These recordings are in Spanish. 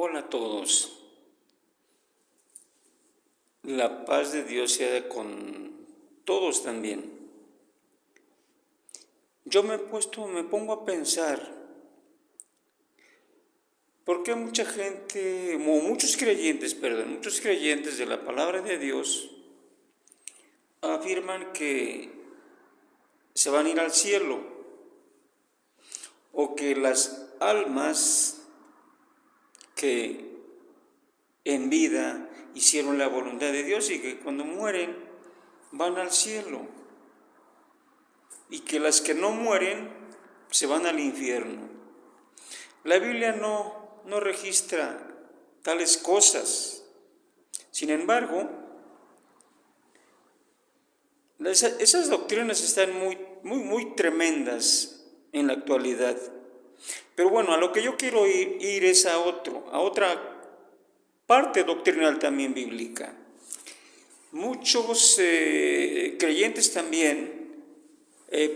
Hola a todos. La paz de Dios sea con todos también. Yo me pongo a pensar, ¿por qué mucha gente, o muchos creyentes de la palabra de Dios afirman que se van a ir al cielo o que las almas que en vida hicieron la voluntad de Dios y que cuando mueren van al cielo y que las que no mueren se van al infierno? La Biblia no registra tales cosas. Sin embargo, esas doctrinas están muy tremendas en la actualidad. Pero bueno, a lo que yo quiero ir es a otra parte doctrinal también bíblica. Muchos creyentes también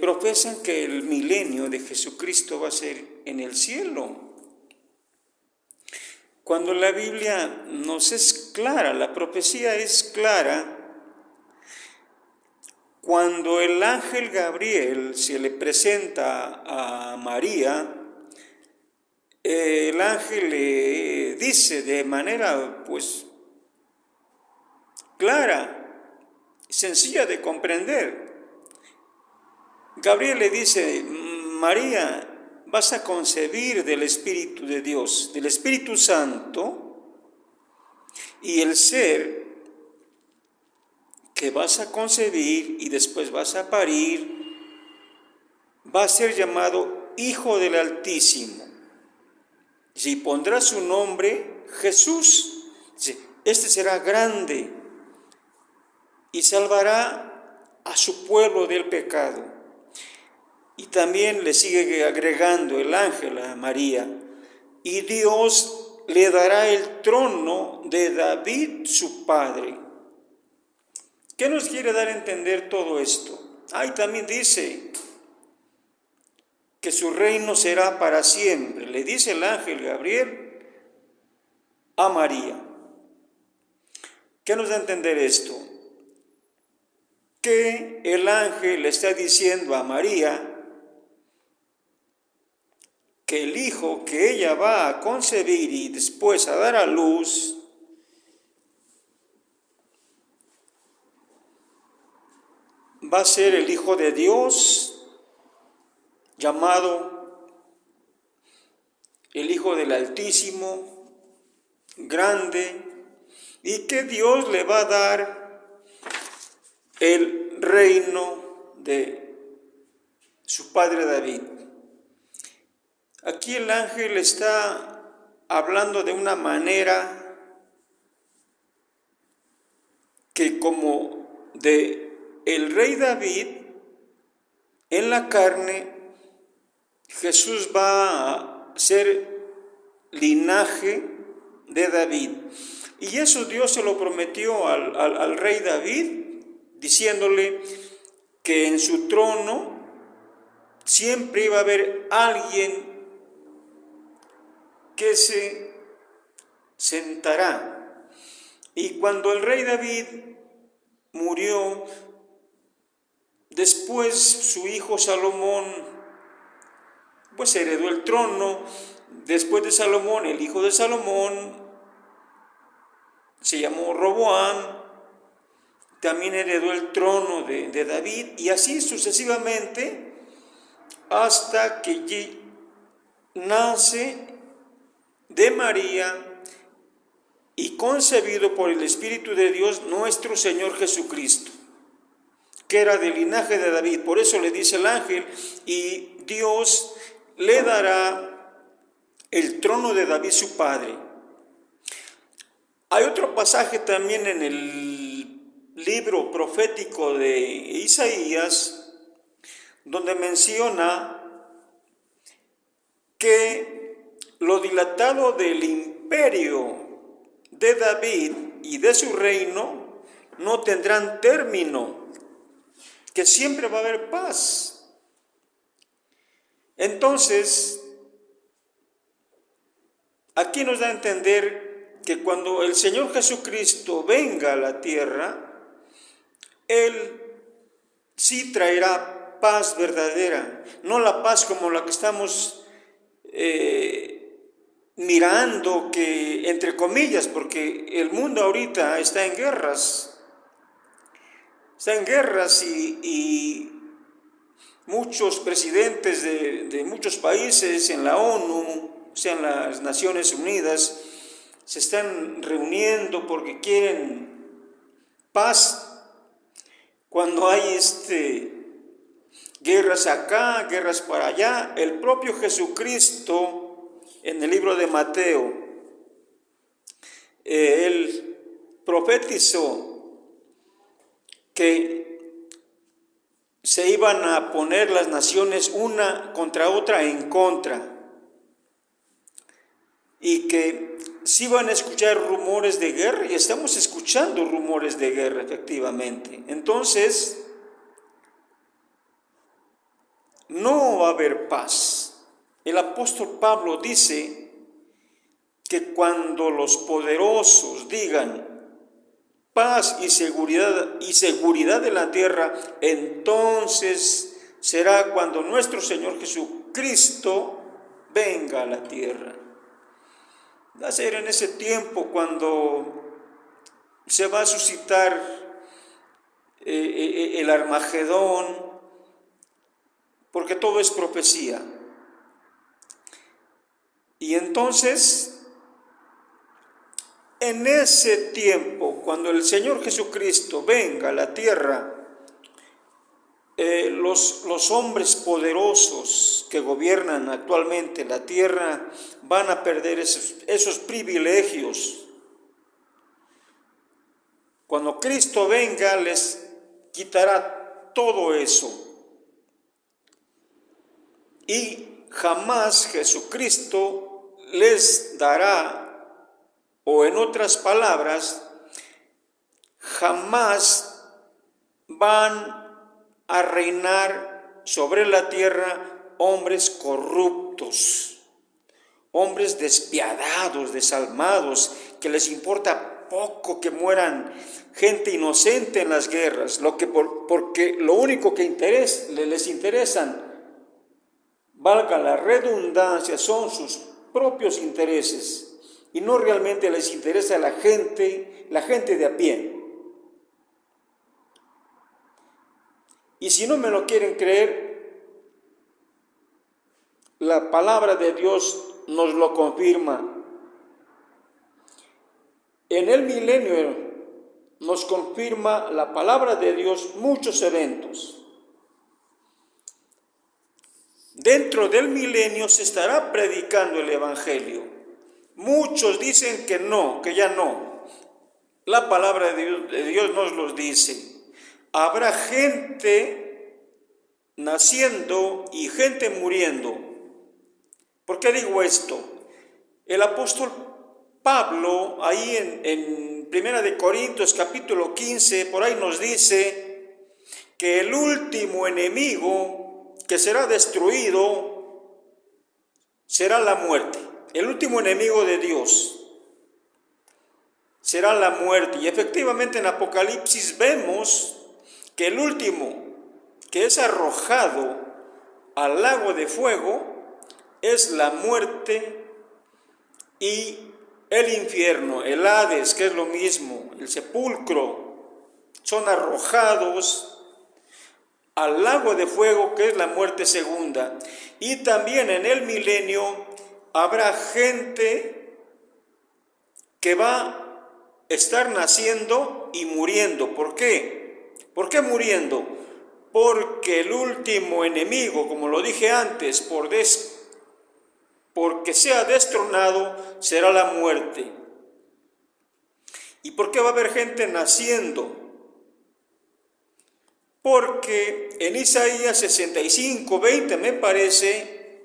profesan que el milenio de Jesucristo va a ser en el cielo. Cuando la Biblia nos es clara, la profecía es clara, cuando el ángel Gabriel se le presenta a María, el ángel le dice de manera clara, sencilla de comprender. Gabriel le dice: María, vas a concebir del Espíritu de Dios, del Espíritu Santo, y el ser que vas a concebir y después vas a parir va a ser llamado Hijo del Altísimo. Y pondrá su nombre Jesús. Este será grande y salvará a su pueblo del pecado. Y también le sigue agregando el ángel a María: y Dios le dará el trono de David su padre. ¿Qué nos quiere dar a entender todo esto? Ahí también dice que su reino será para siempre. Le dice el ángel Gabriel a María. ¿Qué nos da a entender esto? Que el ángel le está diciendo a María que el hijo que ella va a concebir y después a dar a luz va a ser el Hijo de Dios, llamado el Hijo del Altísimo, grande, y que Dios le va a dar el reino de su padre David. Aquí el ángel está hablando de una manera que, como de el rey David en la carne, Jesús va a ser linaje de David. Y eso Dios se lo prometió al rey David, diciéndole que en su trono siempre iba a haber alguien que se sentará. Y cuando el rey David murió, después su hijo Salomón heredó el trono. Después de Salomón, el hijo de Salomón se llamó Roboam, también heredó el trono de David, y así sucesivamente hasta que nace de María y concebido por el Espíritu de Dios nuestro Señor Jesucristo, que era del linaje de David. Por eso le dice el ángel: y Dios le dará el trono de David su padre. Hay otro pasaje también en el libro profético de Isaías, donde menciona que lo dilatado del imperio de David y de su reino no tendrán término, que siempre va a haber paz. Entonces, aquí nos da a entender que cuando el Señor Jesucristo venga a la tierra, Él sí traerá paz verdadera, no la paz como la que estamos mirando, que entre comillas, porque el mundo ahorita está en guerras, y muchos presidentes de muchos países en la ONU, o sea, en las Naciones Unidas, se están reuniendo porque quieren paz, cuando hay guerras acá, guerras para allá. El propio Jesucristo, en el libro de Mateo, él profetizó que se iban a poner las naciones una contra otra en contra, y que sí van a escuchar rumores de guerra, y estamos escuchando rumores de guerra efectivamente. Entonces, no va a haber paz. El apóstol Pablo dice que cuando los poderosos digan paz y seguridad en la tierra, entonces será cuando nuestro Señor Jesucristo venga a la tierra. Va a ser en ese tiempo cuando se va a suscitar el Armagedón, porque todo es profecía. Y entonces, en ese tiempo, cuando el Señor Jesucristo venga a la tierra, los hombres poderosos que gobiernan actualmente la tierra van a perder esos privilegios. Cuando Cristo venga, les quitará todo eso. Y jamás Jesucristo les dará, o en otras palabras, jamás van a reinar sobre la tierra hombres corruptos, hombres despiadados, desalmados, que les importa poco que mueran gente inocente en las guerras, porque lo único que les interesan, valga la redundancia, son sus propios intereses, y no realmente les interesa la gente de a pie. Y si no me lo quieren creer, la palabra de Dios nos lo confirma. En el milenio nos confirma la palabra de Dios muchos eventos. Dentro del milenio se estará predicando el Evangelio. Muchos dicen que no, que ya no. La palabra de Dios nos lo dice. Habrá gente naciendo y gente muriendo. ¿Por qué digo esto? El apóstol Pablo, ahí en 1 Corintios capítulo 15, por ahí nos dice que el último enemigo que será destruido será la muerte. El último enemigo de Dios será la muerte. Y efectivamente en Apocalipsis vemos que el último que es arrojado al lago de fuego es la muerte y el infierno, el Hades, que es lo mismo, el sepulcro, son arrojados al lago de fuego, que es la muerte segunda. Y también en el milenio habrá gente que va a estar naciendo y muriendo. ¿Por qué? ¿Por qué muriendo? Porque el último enemigo, como lo dije antes, porque sea destronado, será la muerte. ¿Y por qué va a haber gente naciendo? Porque en Isaías 65:20, me parece,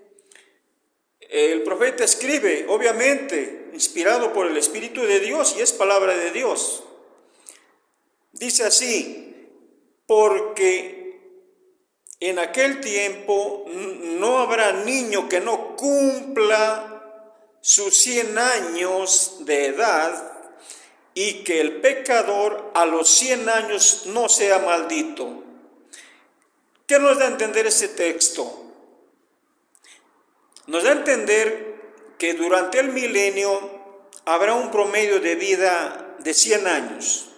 el profeta escribe, obviamente, inspirado por el Espíritu de Dios, y es palabra de Dios. Dice así: porque en aquel tiempo no habrá niño que no cumpla sus 100 años de edad y que el pecador a los 100 años no sea maldito. ¿Qué nos da a entender ese texto? Nos da a entender que durante el milenio habrá un promedio de vida de 100 años,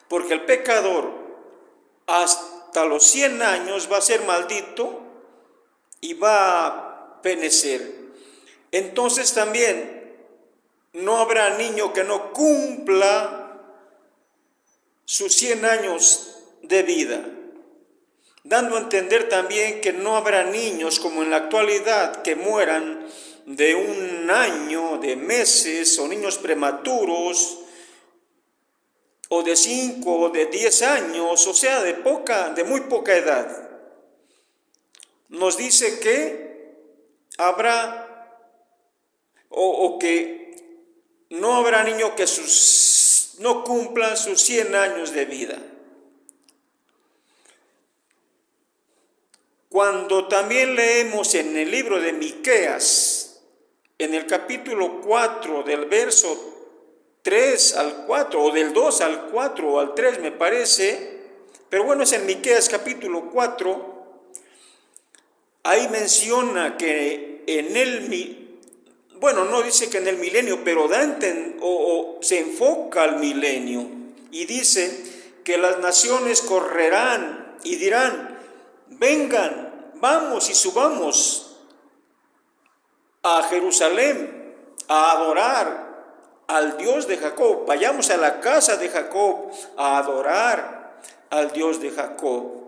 porque el pecador hasta los 100 años va a ser maldito y va a perecer. Entonces también no habrá niño que no cumpla sus 100 años de vida, dando a entender también que no habrá niños como en la actualidad que mueran de 1 año, de meses, o niños prematuros, o de 5 o de 10 años, o sea, de muy poca edad. Nos dice que habrá o que no habrá niño que no cumplan sus 100 años de vida. Cuando también leemos en el libro de Miqueas, en el capítulo 4, del verso 3 al 4, o del 2 al 4 o al 3 me parece, pero bueno, es en Miqueas capítulo 4, ahí menciona que en el, bueno, no dice que en el milenio, pero se enfoca al milenio y dice que las naciones correrán y dirán: vengan, vamos y subamos a Jerusalén a adorar al Dios de Jacob. Vayamos a la casa de Jacob a adorar al Dios de Jacob.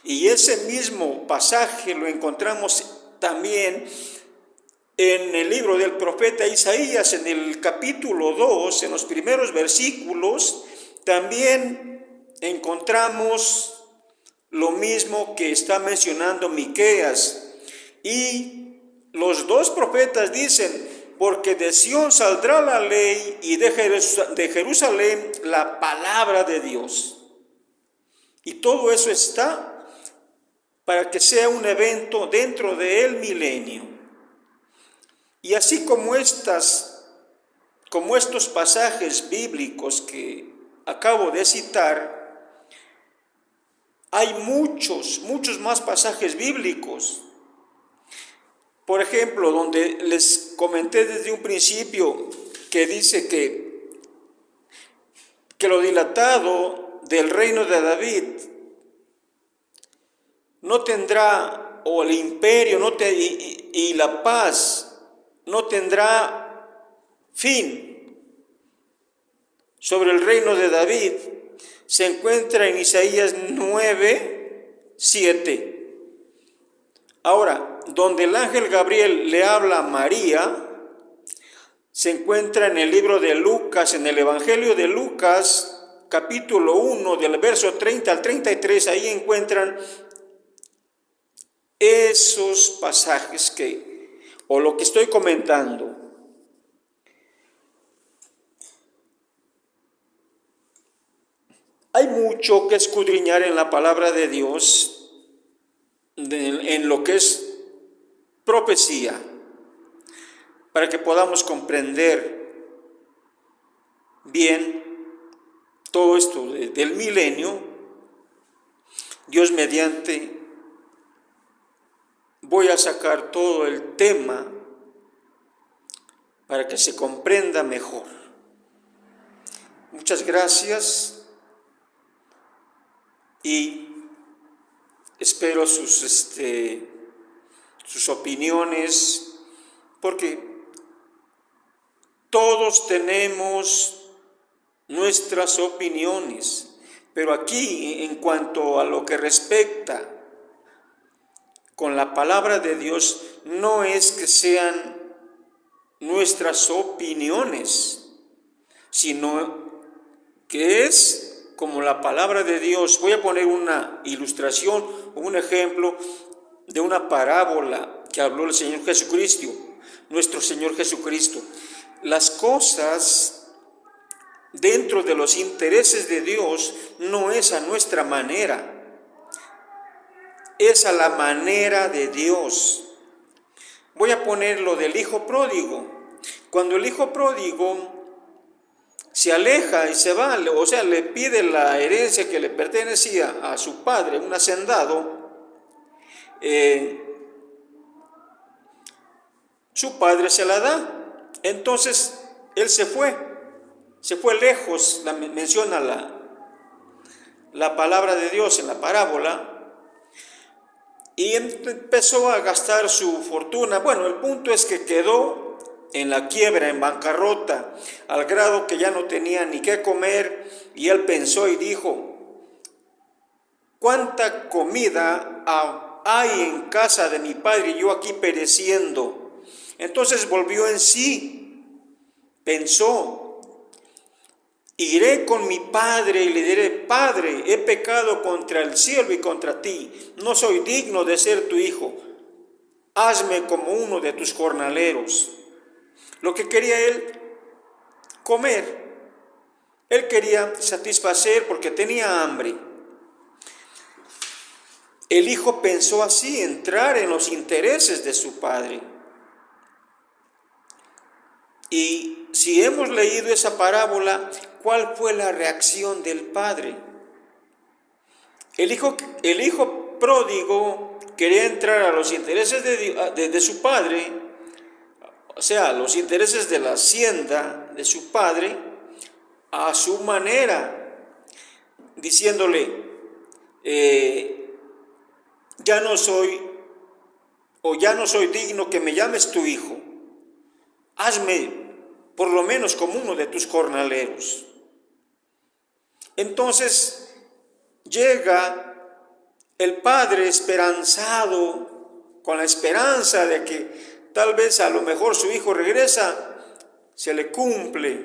Y ese mismo pasaje lo encontramos también en el libro del profeta Isaías, en el capítulo 2, en los primeros versículos, también encontramos lo mismo que está mencionando Miqueas. Y los dos profetas dicen: porque de Sión saldrá la ley y de Jerusalén la palabra de Dios. Y todo eso está para que sea un evento dentro del milenio. Y así como estos pasajes bíblicos que acabo de citar, hay muchos más pasajes bíblicos. Por ejemplo, donde les comenté desde un principio que dice que lo dilatado del reino de David no tendrá, o el imperio y la paz no tendrá fin sobre el reino de David, se encuentra en Isaías 9:7. Ahora, donde el ángel Gabriel le habla a María, se encuentra en el libro de Lucas, en el Evangelio de Lucas, capítulo 1, del verso 30 al 33, ahí encuentran esos pasajes o lo que estoy comentando. Hay mucho que escudriñar en la palabra de Dios, en lo que es profecía, para que podamos comprender bien todo esto del milenio. Dios mediante, voy a sacar todo el tema para que se comprenda mejor. Muchas gracias y espero sus opiniones, porque todos tenemos nuestras opiniones, pero aquí, en cuanto a lo que respecta con la palabra de Dios, no es que sean nuestras opiniones, sino que es como la palabra de Dios. Voy a poner una ilustración o un ejemplo de una parábola que habló el Señor Jesucristo, nuestro Señor Jesucristo. Las cosas dentro de los intereses de Dios no es a nuestra manera, es a la manera de Dios. voy a poner lo del hijo pródigo. Cuando el hijo pródigo se aleja y se va, o sea, le pide la herencia que le pertenecía a su padre, un hacendado, su padre se la da. Entonces él se fue lejos, menciona la palabra de Dios en la parábola, y empezó a gastar su fortuna. Bueno, el punto es que quedó en la quiebra, en bancarrota, al grado que ya no tenía ni qué comer, y él pensó y dijo: ¿cuánta comida hay en casa de mi padre y yo aquí pereciendo? Entonces volvió en sí, pensó: iré con mi padre y le diré: Padre, he pecado contra el cielo y contra ti, no soy digno de ser tu hijo, hazme como uno de tus jornaleros. Lo que quería él, comer. Él quería satisfacer porque tenía hambre. El hijo pensó así, entrar en los intereses de su padre. Y si hemos leído esa parábola, ¿cuál fue la reacción del padre? El hijo pródigo quería entrar a los intereses de su padre, o sea, los intereses de la hacienda de su padre, a su manera, diciéndole: ya no soy digno que me llames tu hijo, hazme por lo menos como uno de tus jornaleros. Entonces llega el padre esperanzado, con la esperanza de que tal vez a lo mejor su hijo regresa. Se le cumple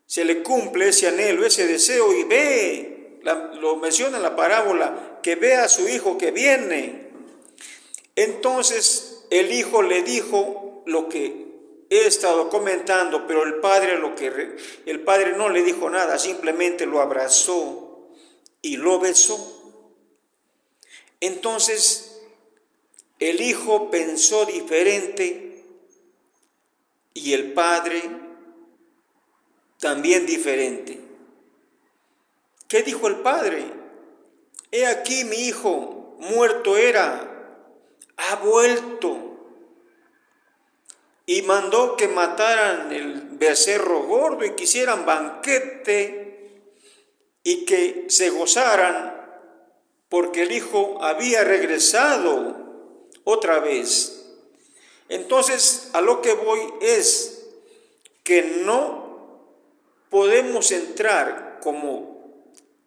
ese anhelo, ese deseo, y ve, lo menciona en la parábola, que ve a su hijo que viene. Entonces el hijo le dijo lo que he estado comentando, pero el padre no le dijo nada, simplemente lo abrazó y lo besó. Entonces el hijo pensó diferente y el padre también diferente. ¿Qué dijo el padre? He aquí mi hijo, muerto era, ha vuelto. Y mandó que mataran el becerro gordo y que hicieran banquete y que se gozaran porque el hijo había regresado otra vez. Entonces, a lo que voy es que no podemos entrar como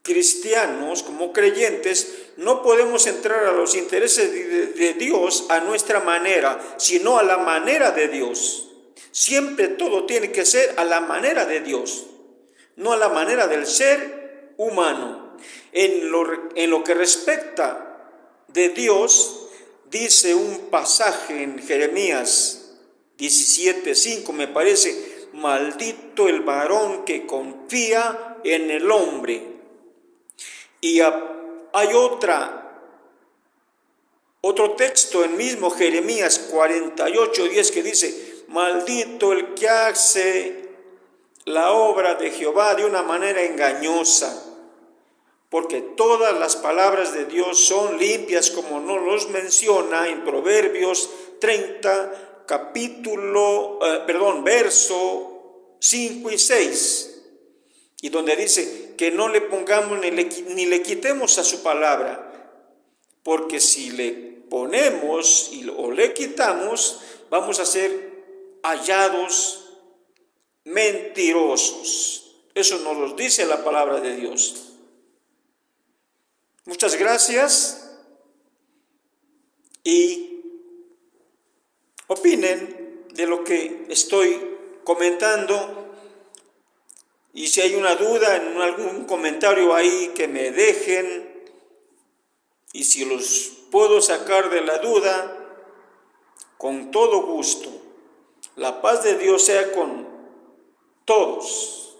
cristianos, como creyentes, no podemos entrar a los intereses de Dios a nuestra manera, sino a la manera de Dios. Siempre todo tiene que ser a la manera de Dios, no a la manera del ser humano. En lo que respecta de Dios, dice un pasaje en Jeremías 17:5, me parece: maldito el varón que confía en el hombre. Y hay otro texto en mismo Jeremías 48:10 que dice: maldito el que hace la obra de Jehová de una manera engañosa, porque todas las palabras de Dios son limpias, como nos los menciona en Proverbios 30, verso 5 y 6. Y donde dice que no le pongamos ni le quitemos a su palabra, porque si le ponemos o le quitamos, vamos a ser hallados mentirosos. Eso nos lo dice la palabra de Dios. Muchas gracias y opinen de lo que estoy comentando. Y si hay una duda, en algún comentario ahí que me dejen, y si los puedo sacar de la duda, con todo gusto. La paz de Dios sea con todos.